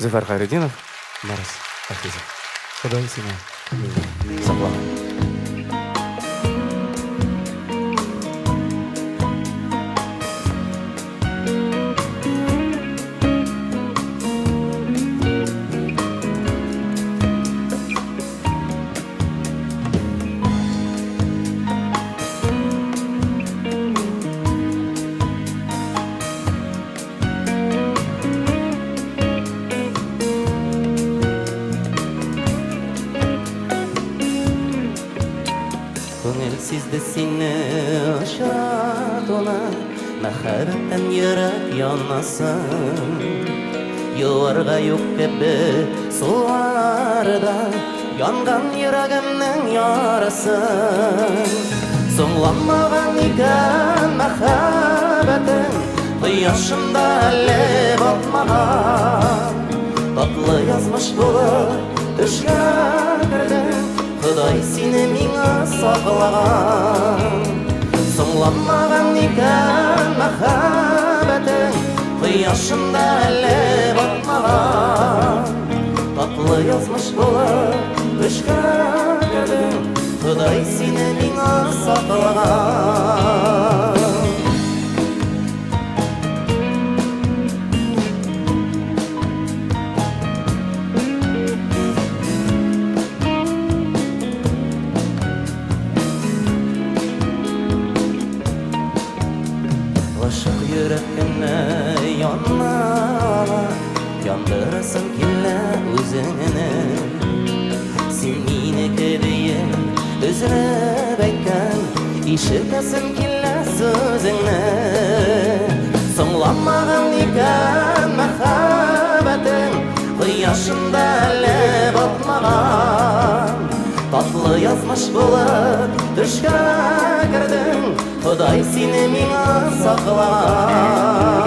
Зуфар Хайретдинов, Марас Хафизов. Құдай сені Сақлаған. Көңілсізді сені ұшыратуына мәхәббәттен йөрәк янасың. Юарга юк кебе суларда янган йөрәгемнең ярасын. Соңламаган икән мәхәббәтең, кояшымда әле батмаган. Татлы язмыш булып төшкә кердең, Құдай сені миңа сақлаган. Соңламаган икән мәхәббәтең, кояшымда әле батмаган. Татлы язмыш булып төшкә кердең, Құдай сені миңа сақлаган. Ашық йөрәккәнә янма, яндырасың килә үзеңне. Син минеке диен өзләп әйткән, ишетәсем килә сүзеңне. Соңламаган икән мәхәббәтең, кояшымда әле батмаган. Татлы язмыш булып төшкә кердең, Құдай сені миңа сақлаган.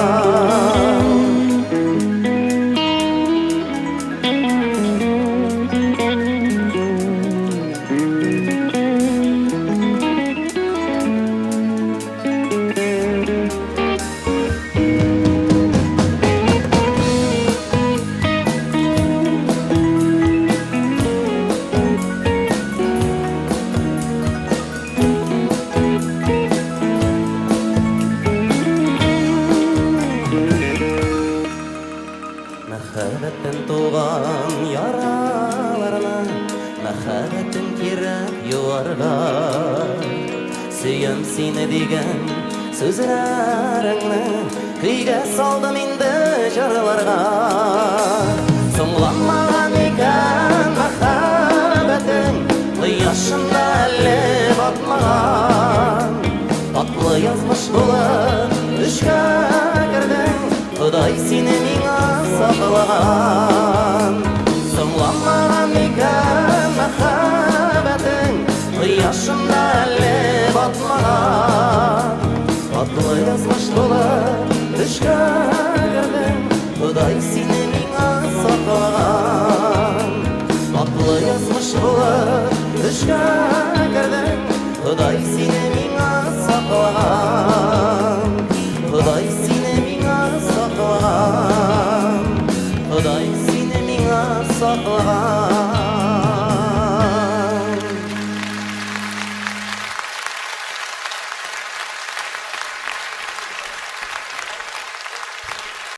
Мәхәббәттен туган яраларына мәхәббәтен кирәк юарга. Сөям сине дигән сүзләреңне көйгә салдым инде җырларга. Соңламаган икән мәхәббәтең, кояшымда әле батмаган. Татлы язмыш булып төшкә кердең, Құдай сені миңа сақлаган. Соңламаган икән мәхәббәтең, кояшымда әле батмаган. Татлы язмыш булып төшкә кердең, Құдай сені миңа сақлаган. Татлы язмыш булып төшкә кердең, Құдай сені миңа сақлаган. Құдай сені миңа сақлаган. Құдай сені миңа сақлаган.